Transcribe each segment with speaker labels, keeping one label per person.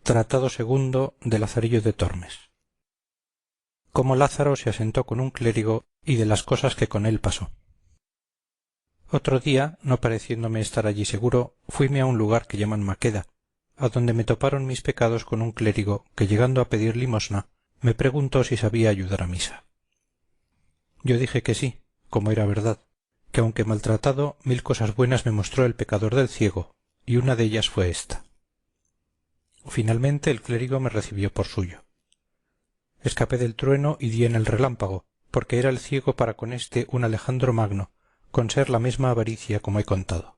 Speaker 1: Tratado segundo de Lazarillo de Tormes. Cómo Lázaro se asentó con un clérigo y de las cosas que con él pasó. Otro día, no pareciéndome estar allí seguro, fuime a un lugar que llaman Maqueda, a donde me toparon mis pecados con un clérigo que, llegando a pedir limosna, me preguntó si sabía ayudar a misa. Yo dije que sí, como era verdad, que aunque maltratado, 1000 cosas buenas me mostró el pecador del ciego, y una de ellas fue esta. Finalmente el clérigo me recibió por suyo. Escapé del trueno y di en el relámpago, porque era el ciego para con éste un Alejandro Magno, con ser la mesma avaricia como he contado.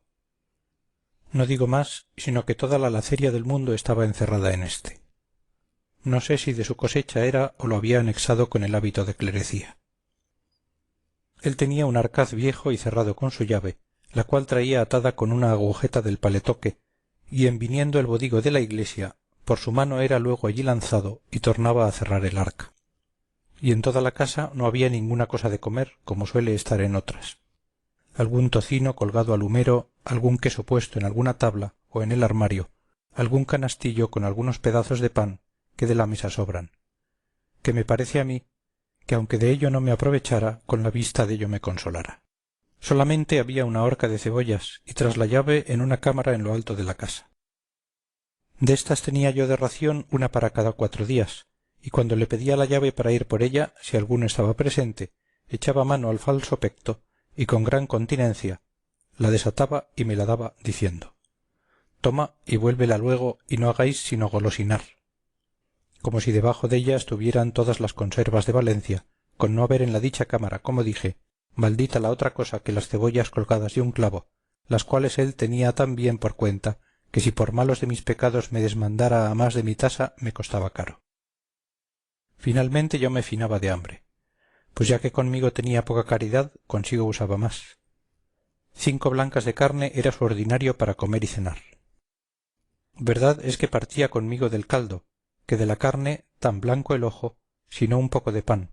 Speaker 1: No digo más, sino que toda la laceria del mundo estaba encerrada en éste. No sé si de su cosecha era o lo había anexado con el hábito de clerecía. Él tenía un arcaz viejo y cerrado con su llave, la cual traía atada con una agujeta del paletoque, y en viniendo el bodigo de la iglesia, por su mano era luego allí lanzado y tornaba a cerrar el arca. Y en toda la casa no había ninguna cosa de comer, como suele estar en otras. Algún tocino colgado al humero, algún queso puesto en alguna tabla o en el armario, algún canastillo con algunos pedazos de pan que de la mesa sobran, que me parece a mí que aunque de ello no me aprovechara, con la vista dello me consolara. Solamente había una horca de cebollas y tras la llave en una cámara en lo alto de la casa. De éstas tenía yo de ración una para cada 4 días, y cuando le pedía la llave para ir por ella, si alguno estaba presente, echaba mano al falso pecto y con gran continencia la desataba y me la daba, diciendo: «Toma y vuélvela luego y no hagáis sino golosinar», como si debajo della estuvieran todas las conservas de Valencia, con no haber en la dicha cámara, como dije, maldita la otra cosa que las cebollas colgadas de un clavo, las cuales él tenía tan bien por cuenta, que si por malos de mis pecados me desmandara a más de mi tasa, me costaba caro. Finalmente yo me finaba de hambre, pues ya que conmigo tenía poca caridad, consigo usaba más. 5 blancas de carne era su ordinario para comer y cenar. Verdad es que partía conmigo del caldo, que de la carne tan blanco el ojo, sino un poco de pan,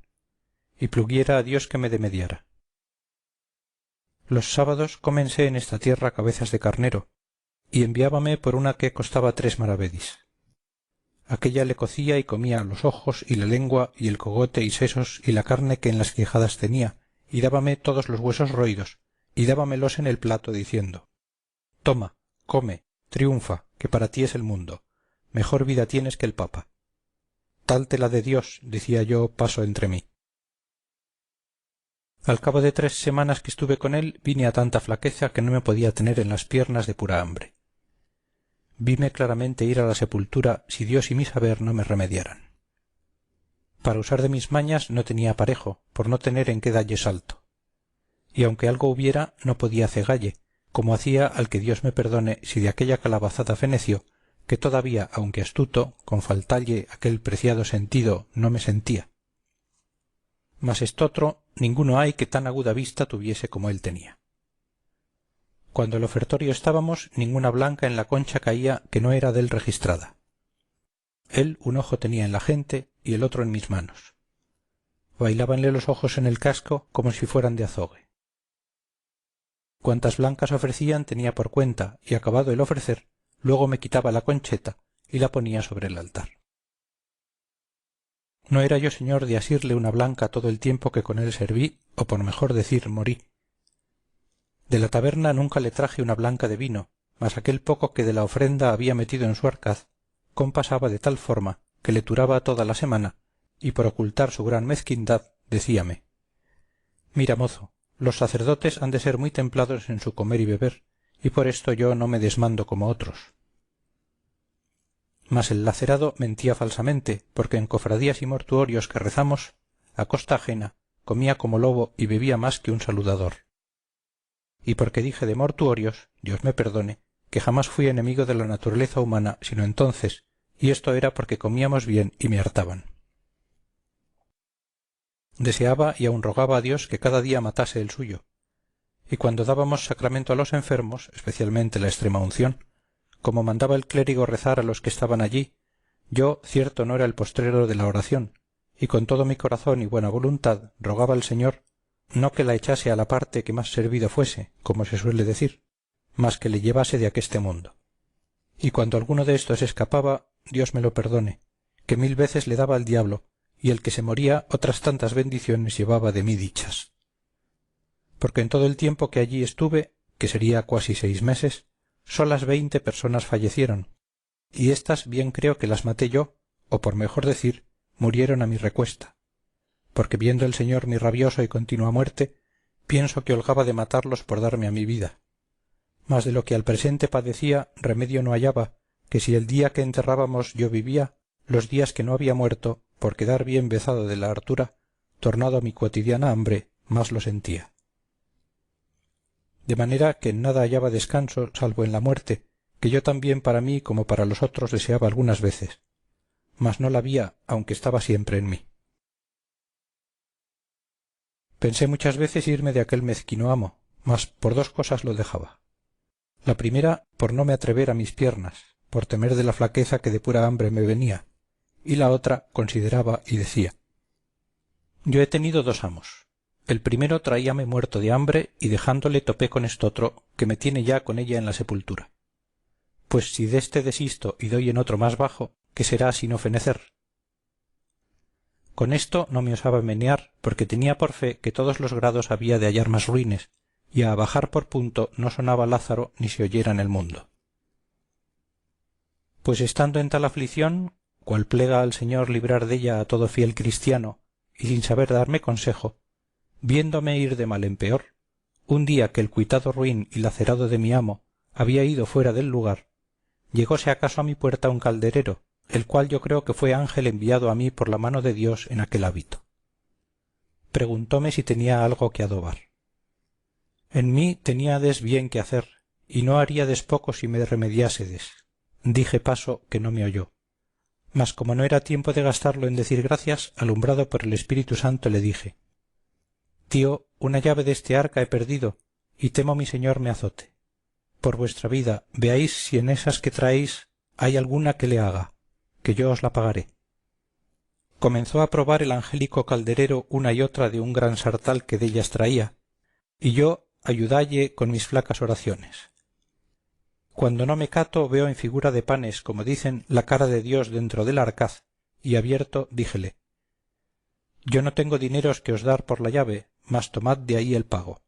Speaker 1: y pluguiera a Dios que me demediara. Los sábados cómense en esta tierra cabezas de carnero, y enviábame por una que costaba 3 maravedis. Aquella le cocía y comía los ojos y la lengua y el cogote y sesos y la carne que en las quijadas tenía, y dábame todos los huesos roídos, y dábamelos en el plato, diciendo: «Toma, come, triunfa, que para ti es el mundo. Mejor vida tienes que el papa». «Tal te la dé Dios», decía yo, paso entre mí. Al cabo de 3 semanas que estuve con él, vine a tanta flaqueza que no me podía tener en las piernas de pura hambre. Vime claramente ir a la sepultura si Dios y mi saber no me remediaran. Para usar de mis mañas no tenía parejo, por no tener en qué dalle salto. Y aunque algo hubiera, no podía cegalle, como hacía al que Dios me perdone si de aquella calabazada feneció, que todavía, aunque astuto, con faltalle aquel preciado sentido, no me sentía. Mas estotro ninguno hay que tan aguda vista tuviese como él tenía. Cuando el ofertorio estábamos, ninguna blanca en la concha caía que no era dél registrada. Él un ojo tenía en la gente y el otro en mis manos. Bailábanle los ojos en el casco como si fueran de azogue. Cuantas blancas ofrecían tenía por cuenta, y acabado el ofrecer, luego me quitaba la concheta y la ponía sobre el altar. No era yo señor de asirle una blanca todo el tiempo que con él serví, o por mejor decir morí. De la taberna nunca le traje una blanca de vino, mas aquel poco que de la ofrenda había metido en su arcaz, compasaba de tal forma que le turaba toda la semana, y por ocultar su gran mezquindad, decíame: «Mira, mozo, los sacerdotes han de ser muy templados en su comer y beber, y por esto yo no me desmando como otros». Mas el lacerado mentía falsamente, porque en cofradías y mortuorios que rezamos, a costa ajena, comía como lobo y bebía más que un saludador. Y porque dije de mortuorios, Dios me perdone, que jamás fui enemigo de la naturaleza humana sino entonces, y esto era porque comíamos bien y me hartaban. Deseaba y aun rogaba a Dios que cada día matase el suyo, y cuando dábamos sacramento a los enfermos, especialmente la extremaunción, como mandaba el clérigo rezar a los que estaban allí, yo cierto no era el postrero de la oración, y con todo mi corazón y buena voluntad rogaba al Señor no que la echase a la parte que más servido fuese, como se suele decir, mas que le llevase de aqueste mundo. Y cuando alguno de éstos escapaba, Dios me lo perdone, que 1000 veces le daba al diablo, y el que se moría otras tantas bendiciones llevaba de mí dichas. Porque en todo el tiempo que allí estuve, que sería cuasi 6 meses, solas 20 personas fallecieron, y éstas bien creo que las maté yo, o por mejor decir, murieron a mi recuesta, porque viendo el Señor mi rabiosa y continua muerte, pienso que holgaba de matarlos por darme a mi vida. Mas de lo que al presente padecía remedio no hallaba, que si el día que enterrábamos yo vivía, los días que no había muerto, por quedar bien vezado de la hartura, tornado a mi cotidiana hambre, más lo sentía. De manera que en nada hallaba descanso salvo en la muerte, que yo también para mí como para los otros deseaba algunas veces, mas no la había, aunque estaba siempre en mí. Pensé muchas veces irme de aquel mezquino amo, mas por 2 cosas lo dejaba. La primera, por no me atrever a mis piernas, por temer de la flaqueza que de pura hambre me venía, y la otra consideraba y decía: yo he tenido 2 amos. El primero traíame muerto de hambre y dejándole topé con estotro que me tiene ya con ella en la sepultura. Pues si deste desisto y doy en otro más bajo, ¿qué será sino fenecer? Con esto no me osaba menear, porque tenía por fe que todos los grados había de hallar más ruines, y a bajar por punto no sonaba Lázaro ni se oyera en el mundo. Pues estando en tal aflición, cual plega al Señor librar della a todo fiel cristiano, y sin saber darme consejo, viéndome ir de mal en peor, un día que el cuitado ruin y lacerado de mi amo había ido fuera del lugar, llegóse acaso a mi puerta un calderero, el cual yo creo que fue ángel enviado a mí por la mano de Dios en aquel hábito. Preguntóme si tenía algo que adobar. En mí teníades bien que hacer, y no haríades poco si me remediásedes. Dije paso que no me oyó. Mas como no era tiempo de gastarlo en decir gracias, alumbrado por el Espíritu Santo le dije: tío, una llave deste arca he perdido, y temo mi señor me azote. Por vuestra vida, veáis si en esas que traéis hay alguna que le haga, que yo os la pagaré. Comenzó a probar el angélico calderero una y otra de un gran sartal que dellas traía, y yo ayudalle con mis flacas oraciones. Cuando no me cato veo en figura de panes, como dicen, la cara de Dios dentro del arcaz, y abierto díjele: yo no tengo dineros que os dar por la llave, mas tomad de ahí el pago.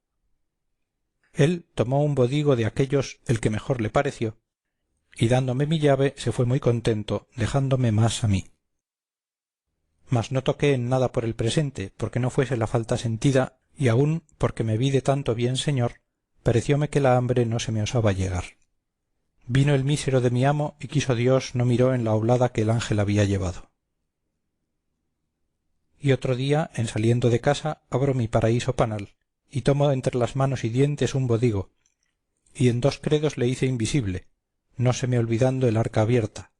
Speaker 1: Él tomó un bodigo de aquellos, el que mejor le pareció, y dándome mi llave se fue muy contento, dejándome más a mí. Mas no toqué en nada por el presente, porque no fuese la falta sentida, y aun porque me vi de tanto bien señor, parecióme que la hambre no se me osaba llegar. Vino el mísero de mi amo, y quiso Dios no miró en la oblada que el ángel había llevado. Y otro día, en saliendo de casa, abro mi paraíso panal, y tomo entre las manos y dientes un bodigo, y en 2 credos le hice invisible, no se me olvidando el arca abierta.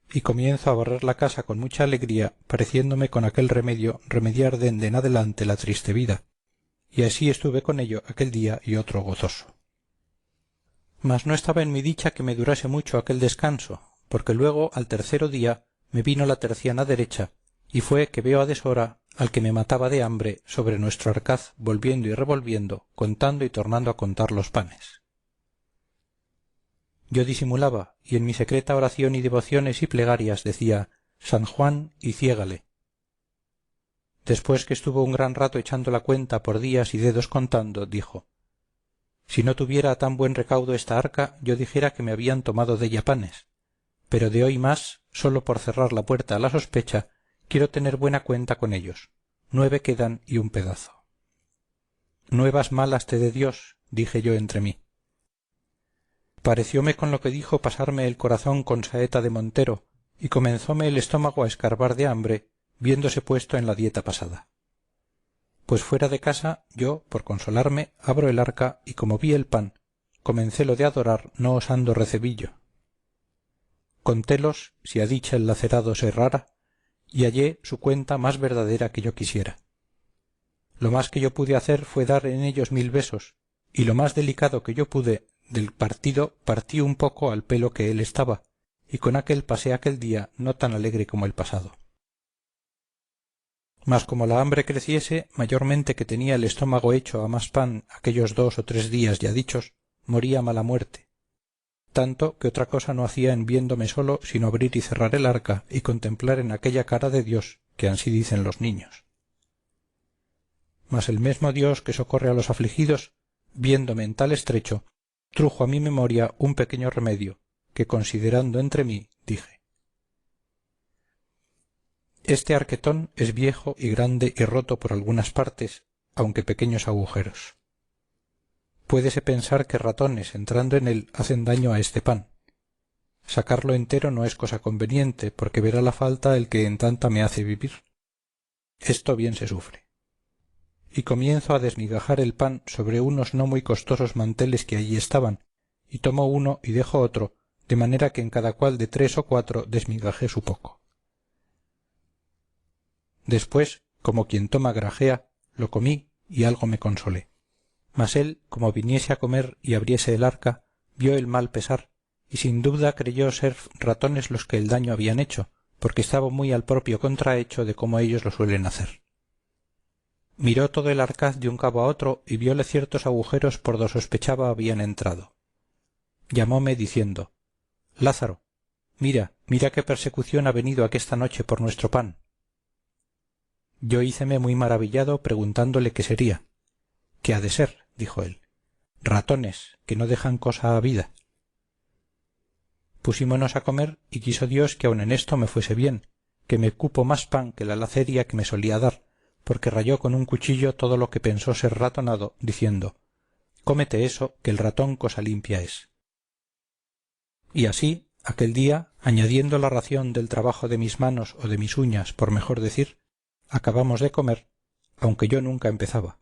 Speaker 1: Y comienzo a barrer la casa con mucha alegría, pareciéndome con aquel remedio remediar dende en adelante la triste vida, y así estuve con ello aquel día y otro gozoso. Mas no estaba en mi dicha que me durase mucho aquel descanso, porque luego al tercero día me vino la terciana derecha, y fue que veo a deshora al que me mataba de hambre sobre nuestro arcaz volviendo y revolviendo, contando y tornando a contar los panes. Yo disimulaba, y en mi secreta oración y devociones y plegarias decía: San Juan y ciégale. Después que estuvo un gran rato echando la cuenta por días y dedos contando, dijo: si no tuviera a tan buen recaudo esta arca, yo dijera que me habían tomado della panes, pero de hoy más, sólo por cerrar la puerta a la sospecha, quiero tener buena cuenta con ellos. 9 quedan y un pedazo. Nuevas malas te dé Dios, dije yo entre mí. Parecióme con lo que dijo pasarme el corazón con saeta de montero, y comenzóme el estómago a escarbar de hambre, viéndose puesto en la dieta pasada. Pues fuera de casa, yo, por consolarme, abro el arca, y como vi el pan, comencélo de adorar, no osando recebillo. Contélos, si a dicha el lacerado se errara, y hallé su cuenta más verdadera que yo quisiera. Lo más que yo pude hacer fue dar en ellos 1000 besos, y lo más delicado que yo pude del partido partí un poco al pelo que él estaba, y con aquel pasé aquel día no tan alegre como el pasado. Mas como la hambre creciese, mayormente que tenía el estómago hecho a más pan aquellos 2 o 3 días ya dichos, moría mala muerte, tanto que otra cosa no hacía en viéndome solo sino abrir y cerrar el arca y contemplar en aquella cara de Dios que ansí dicen los niños. Mas el mesmo Dios que socorre a los afligidos, viéndome en tal estrecho, trujo a mi memoria un pequeño remedio, que considerando entre mí, dije: este arquetón es viejo y grande y roto por algunas partes, aunque pequeños agujeros. Puédese pensar que ratones entrando en él hacen daño a este pan. Sacarlo entero no es cosa conveniente, porque verá la falta el que en tanta me hace vivir. Esto bien se sufre. Y comienzo a desmigajar el pan sobre unos no muy costosos manteles que allí estaban, y tomo uno y dejo otro, de manera que en cada cual de 3 o 4 desmigajé su poco. Después, como quien toma grajea, lo comí y algo me consolé. Mas él, como viniese a comer y abriese el arca, vio el mal pesar, y sin duda creyó ser ratones los que el daño habían hecho, porque estaba muy al propio contrahecho de como ellos lo suelen hacer. Miró todo el arcaz de un cabo a otro y vióle ciertos agujeros por do sospechaba habían entrado. Llamóme diciendo: Lázaro, mira qué persecución ha venido aquesta noche por nuestro pan. Yo híceme muy maravillado preguntándole qué sería. ¿Qué ha de ser?, dijo él. Ratones, que no dejan cosa a vida. Pusímonos a comer y quiso Dios que aun en esto me fuese bien, que me cupo más pan que la laceria que me solía dar, porque rayó con un cuchillo todo lo que pensó ser ratonado, diciendo: cómete eso, que el ratón cosa limpia es. Y así, aquel día, añadiendo la ración del trabajo de mis manos o de mis uñas, por mejor decir, acabamos de comer, aunque yo nunca empezaba.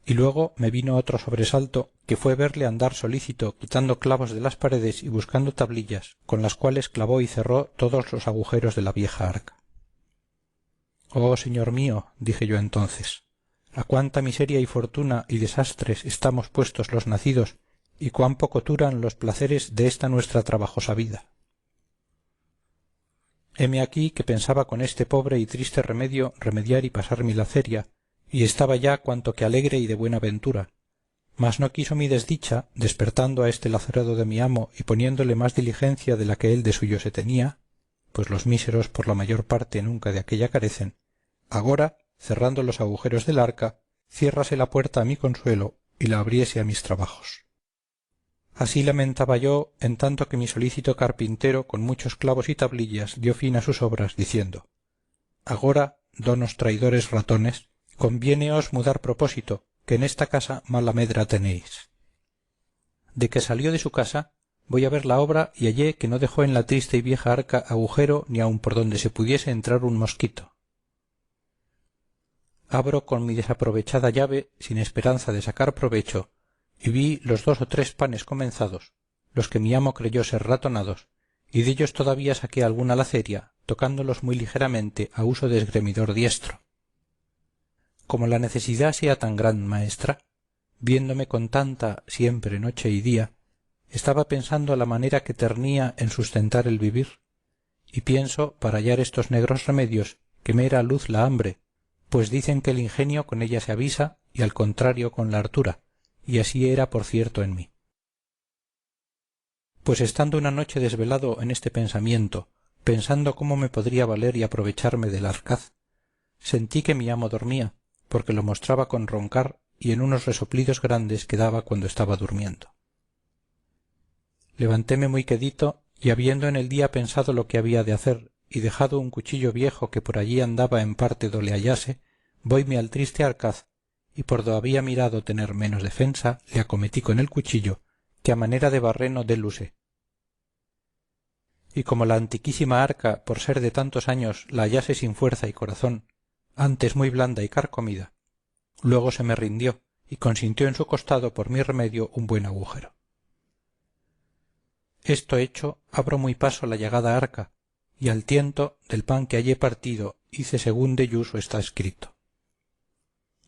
Speaker 1: Y luego me vino otro sobresalto, que fue verle andar solícito quitando clavos de las paredes y buscando tablillas, con las cuales clavó y cerró todos los agujeros de la vieja arca. Oh, señor mío, dije yo entonces, a cuánta miseria y fortuna y desastres estamos puestos los nacidos, y cuán poco duran los placeres de esta nuestra trabajosa vida. Heme aquí que pensaba con este pobre y triste remedio remediar y pasar mi laceria, y estaba ya cuanto que alegre y de buena ventura, mas no quiso mi desdicha, despertando a este lacerado de mi amo y poniéndole más diligencia de la que él de suyo se tenía, pues los míseros por la mayor parte nunca de aquella carecen, agora, cerrando los agujeros del arca, ciérrase la puerta a mi consuelo y la abriese a mis trabajos. Así lamentaba yo, en tanto que mi solícito carpintero con muchos clavos y tablillas dio fin a sus obras, diciendo: agora, donos traidores ratones, conviéneos mudar propósito, que en esta casa mala medra tenéis. De que salió de su casa, voy a ver la obra y hallé que no dejó en la triste y vieja arca agujero ni aun por donde se pudiese entrar un mosquito. Abro con mi desaprovechada llave, sin esperanza de sacar provecho, y vi los 2 o 3 panes comenzados, los que mi amo creyó ser ratonados, y dellos todavía saqué alguna laceria, tocándolos muy ligeramente a uso de esgremidor diestro. Como la necesidad sea tan gran maestra, viéndome con tanta siempre noche y día, estaba pensando la manera que ternía en sustentar el vivir, y pienso, para hallar estos negros remedios, que me era luz la hambre, pues dicen que el ingenio con ella se avisa y al contrario con la hartura, y así era por cierto en mí. Pues estando una noche desvelado en este pensamiento, pensando cómo me podría valer y aprovecharme del arcaz, sentí que mi amo dormía, porque lo mostraba con roncar y en unos resoplidos grandes que daba cuando estaba durmiendo. Levantéme muy quedito y habiendo en el día pensado lo que había de hacer y dejado un cuchillo viejo que por allí andaba en parte do le hallase, voime al triste arcaz y por do había mirado tener menos defensa le acometí con el cuchillo, que a manera de barreno dél usé. Y como la antiquísima arca por ser de tantos años la hallase sin fuerza y corazón, antes muy blanda y carcomida, luego se me rindió y consintió en su costado por mi remedio un buen agujero. Esto hecho, abro muy paso la llagada arca, y al tiento del pan que hallé partido hice según delluso está escrito.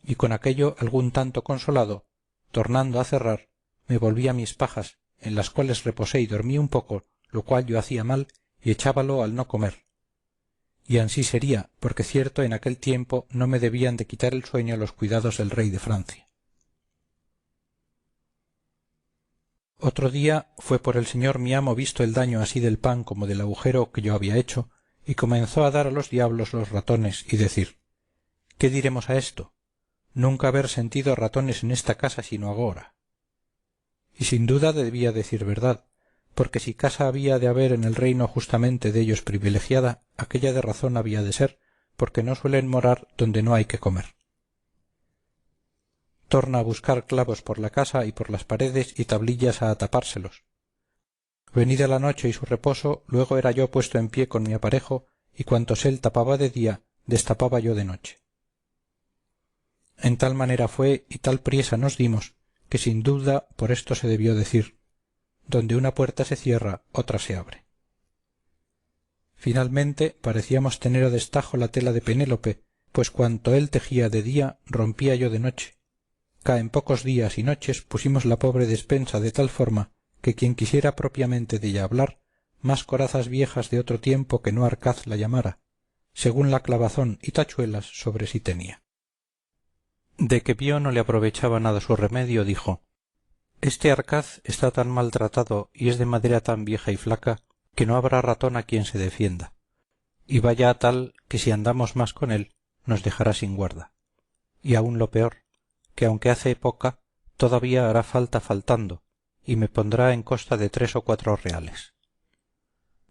Speaker 1: Y con aquello algún tanto consolado, tornando a cerrar, me volví a mis pajas, en las cuales reposé y dormí un poco, lo cual yo hacía mal y echábalo al no comer. Y ansí sería, porque cierto en aquel tiempo no me debían de quitar el sueño los cuidados del rey de Francia. Otro día fue por el señor mi amo visto el daño así del pan como del agujero que yo había hecho, y comenzó a dar a los diablos los ratones y decir: ¿qué diremos a esto? Nunca haber sentido ratones en esta casa sino agora. Y sin duda debía decir verdad, porque si casa había de haber en el reino justamente dellos privilegiada, aquella de razón había de ser, porque no suelen morar donde no hay que comer. Torna a buscar clavos por la casa y por las paredes y tablillas a tapárselos. Venida la noche y su reposo, luego era yo puesto en pie con mi aparejo, y cuantos él tapaba de día, destapaba yo de noche. En tal manera fue y tal priesa nos dimos, que sin duda por esto se debió decir: donde una puerta se cierra, otra se abre. Finalmente parecíamos tener a destajo la tela de Penélope, pues cuanto él tejía de día rompía yo de noche. Ca en pocos días y noches pusimos la pobre despensa de tal forma que quien quisiera propiamente della hablar, más corazas viejas de otro tiempo que no arcaz la llamara, según la clavazón y tachuelas sobre sí tenía. De que vio no le aprovechaba nada su remedio, dijo: este arcaz está tan maltratado y es de madera tan vieja y flaca que no habrá ratón a quien se defienda, y vaya a tal que si andamos más con él nos dejará sin guarda, y aun lo peor, que aunque hace poca, todavía hará falta faltando, y me pondrá en costa de 3 o 4 reales.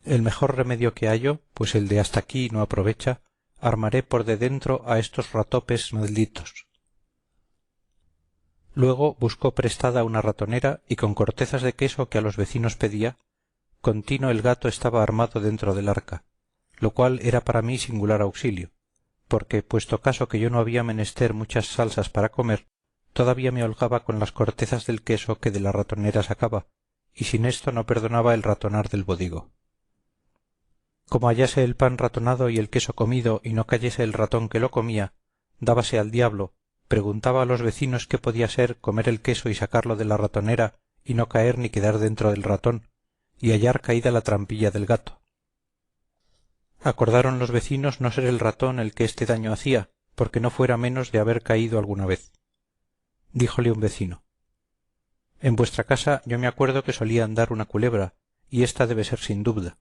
Speaker 1: El mejor remedio que hallo, pues el de hasta aquí no aprovecha, armaré por de dentro a estos ratopes malditos. Luego buscó prestada una ratonera y con cortezas de queso que a los vecinos pedía, contino el gato estaba armado dentro del arca, lo cual era para mí singular auxilio, porque puesto caso que yo no había menester muchas salsas para comer, todavía me holgaba con las cortezas del queso que de la ratonera sacaba, y sin esto no perdonaba el ratonar del bodigo. Como hallase el pan ratonado y el queso comido y no cayese el ratón que lo comía, dábase al diablo, preguntaba a los vecinos qué podía ser comer el queso y sacarlo de la ratonera y no caer ni quedar dentro del ratón, y hallar caída la trampilla del gato. Acordaron los vecinos no ser el ratón el que este daño hacía, porque no fuera menos de haber caído alguna vez. Díjole un vecino: en vuestra casa yo me acuerdo que solía andar una culebra, y ésta debe ser sin duda.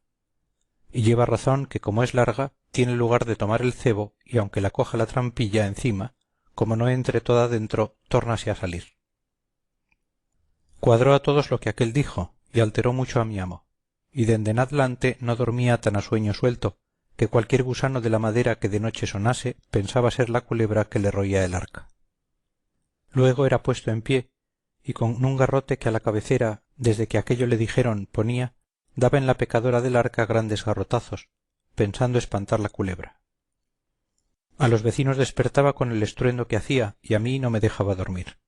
Speaker 1: Y lleva razón que como es larga, tiene lugar de tomar el cebo, y aunque la coja la trampilla encima, como no entre toda dentro, tórnase a salir. Cuadró a todos lo que aquél dijo, y alteró mucho a mi amo, y dende en adelante no dormía tan a sueño suelto, que cualquier gusano de la madera que de noche sonase pensaba ser la culebra que le roía el arca. Luego era puesto en pie, y con un garrote que a la cabecera, desde que aquello le dijeron, ponía, daba en la pecadora del arca grandes garrotazos, pensando espantar la culebra. A los vecinos despertaba con el estruendo que hacía, y a mí no me dejaba dormir.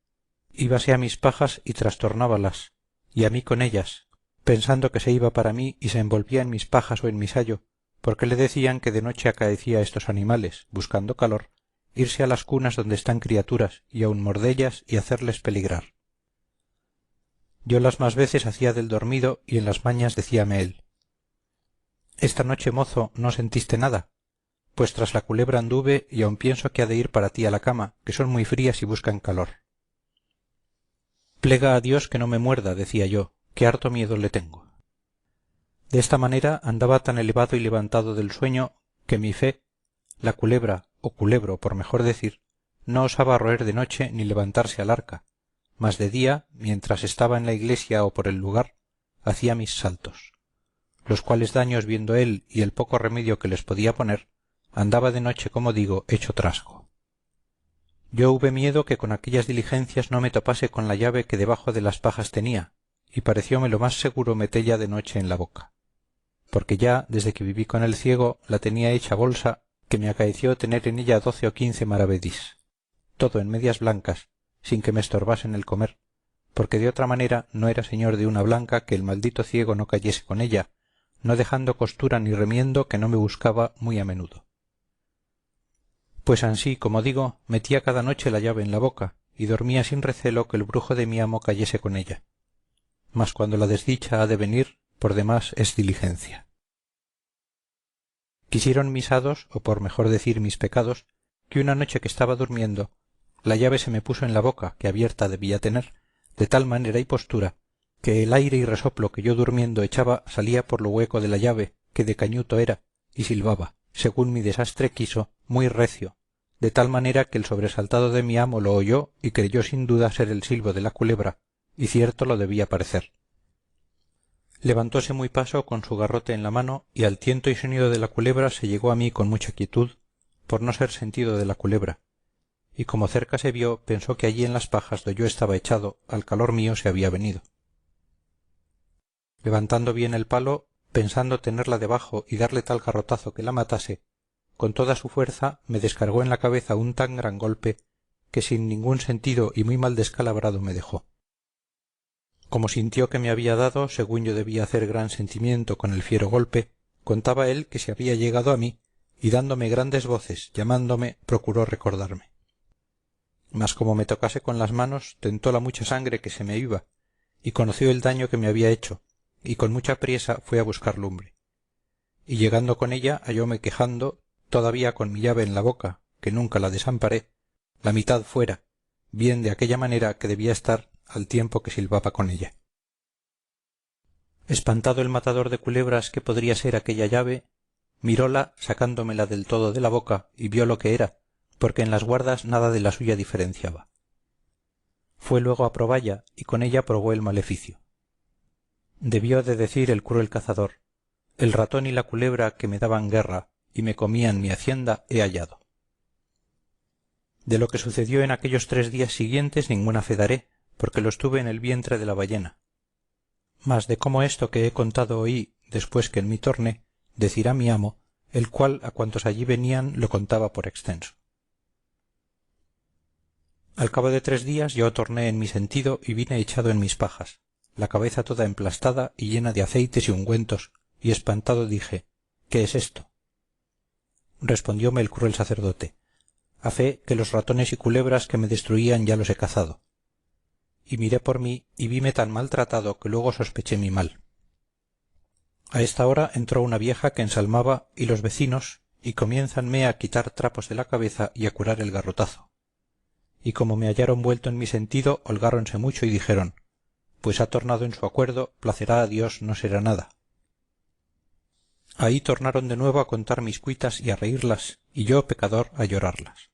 Speaker 1: Íbase a mis pajas y trastornábalas, y a mí con ellas, pensando que se iba para mí y se envolvía en mis pajas o en mi sayo, porque le decían que de noche acaecía a estos animales, buscando calor, irse a las cunas donde están criaturas y aun mordellas y hacerles peligrar. Yo las más veces hacía del dormido y en las mañas decíame él: esta noche, mozo, no sentiste nada, pues tras la culebra anduve y aun pienso que ha de ir para ti a la cama, que son muy frías y buscan calor. Plega a Dios que no me muerda, decía yo, que harto miedo le tengo. De esta manera andaba tan elevado y levantado del sueño que mi fe, la culebra, o culebro por mejor decir, no osaba roer de noche ni levantarse al arca, mas de día, mientras estaba en la iglesia o por el lugar, hacía mis saltos, los cuales daños viendo él y el poco remedio que les podía poner, andaba de noche, como digo, hecho trasgo. Yo hube miedo que con aquellas diligencias no me topase con la llave que debajo de las pajas tenía, y parecióme lo más seguro metella de noche en la boca, porque ya desde que viví con el ciego la tenía hecha bolsa, que me acaeció tener en ella 12 o 15 maravedís, todo en medias blancas, sin que me estorbasen el comer, porque de otra manera no era señor de una blanca que el maldito ciego no cayese con ella, no dejando costura ni remiendo que no me buscaba muy a menudo. Pues ansí, como digo, metía cada noche la llave en la boca, y dormía sin recelo que el brujo de mi amo cayese con ella. Mas cuando la desdicha ha de venir, por demás es diligencia. Quisieron mis hados, o por mejor decir mis pecados, que una noche que estaba durmiendo, la llave se me puso en la boca, que abierta debía tener, de tal manera y postura, que el aire y resoplo que yo durmiendo echaba salía por lo hueco de la llave, que de cañuto era, y silbaba, según mi desastre quiso, muy recio, de tal manera que el sobresaltado de mi amo lo oyó y creyó sin duda ser el silbo de la culebra, y cierto lo debía parecer. Levantóse muy paso con su garrote en la mano, y al tiento y sonido de la culebra se llegó a mí con mucha quietud, por no ser sentido de la culebra, y como cerca se vio, pensó que allí en las pajas do yo estaba echado, al calor mío se había venido. Levantando bien el palo, pensando tenerla debajo y darle tal garrotazo que la matase, con toda su fuerza me descargó en la cabeza un tan gran golpe que sin ningún sentido y muy mal descalabrado me dejó. Como sintió que me había dado, según yo debía hacer gran sentimiento con el fiero golpe, contaba él que se había llegado a mí, y dándome grandes voces, llamándome, procuró recordarme. Mas como me tocase con las manos, tentó la mucha sangre que se me iba, y conoció el daño que me había hecho, y con mucha priesa fue a buscar lumbre. Y llegando con ella hallóme quejando, todavía con mi llave en la boca, que nunca la desamparé, la mitad fuera, bien de aquella manera que debía estar al tiempo que silbaba con ella. Espantado el matador de culebras que podría ser aquella llave, miróla sacándomela del todo de la boca y vio lo que era, porque en las guardas nada de la suya diferenciaba. Fue luego a proballa y con ella probó el maleficio. Debió de decir el cruel cazador: el ratón y la culebra que me daban guerra y me comían mi hacienda he hallado. De lo que sucedió en aquellos 3 días siguientes ninguna fe daré, porque lo estuve en el vientre de la ballena. Mas de cómo esto que he contado oí, después que en mí torné, decirá mi amo, el cual a cuantos allí venían lo contaba por extenso. Al cabo de 3 días yo torné en mi sentido y vine echado en mis pajas, la cabeza toda emplastada y llena de aceites y ungüentos, y espantado dije: ¿qué es esto? Respondióme el cruel sacerdote: a fe que los ratones y culebras que me destruían ya los he cazado. Y miré por mí y vime tan maltratado que luego sospeché mi mal. A esta hora entró una vieja que ensalmaba y los vecinos, y comiénzanme a quitar trapos de la cabeza y a curar el garrotazo. Y como me hallaron vuelto en mi sentido, holgáronse mucho y dijeron: pues ha tornado en su acuerdo, placerá a Dios no será nada. Ahí tornaron de nuevo a contar mis cuitas y a reírlas, y yo, pecador, a llorarlas.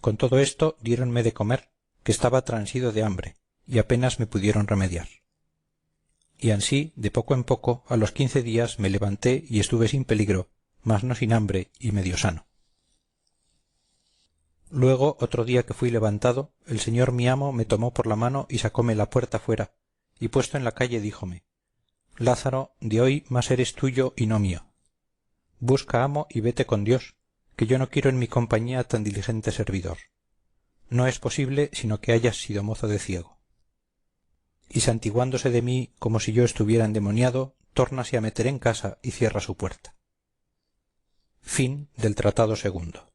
Speaker 1: Con todo esto diéronme de comer, que estaba transido de hambre, y apenas me pudieron remediar. Y ansí, de poco en poco, a los 15 días me levanté y estuve sin peligro, mas no sin hambre y medio sano. Luego, otro día que fui levantado, el señor mi amo me tomó por la mano y sacóme la puerta fuera, y puesto en la calle díjome: Lázaro, de hoy más eres tuyo y no mío. Busca amo y vete con Dios, que yo no quiero en mi compañía tan diligente servidor. No es posible sino que hayas sido mozo de ciego. Y santiguándose de mí como si yo estuviera endemoniado, tórnase a meter en casa y cierra su puerta. Fin del Tratado segundo.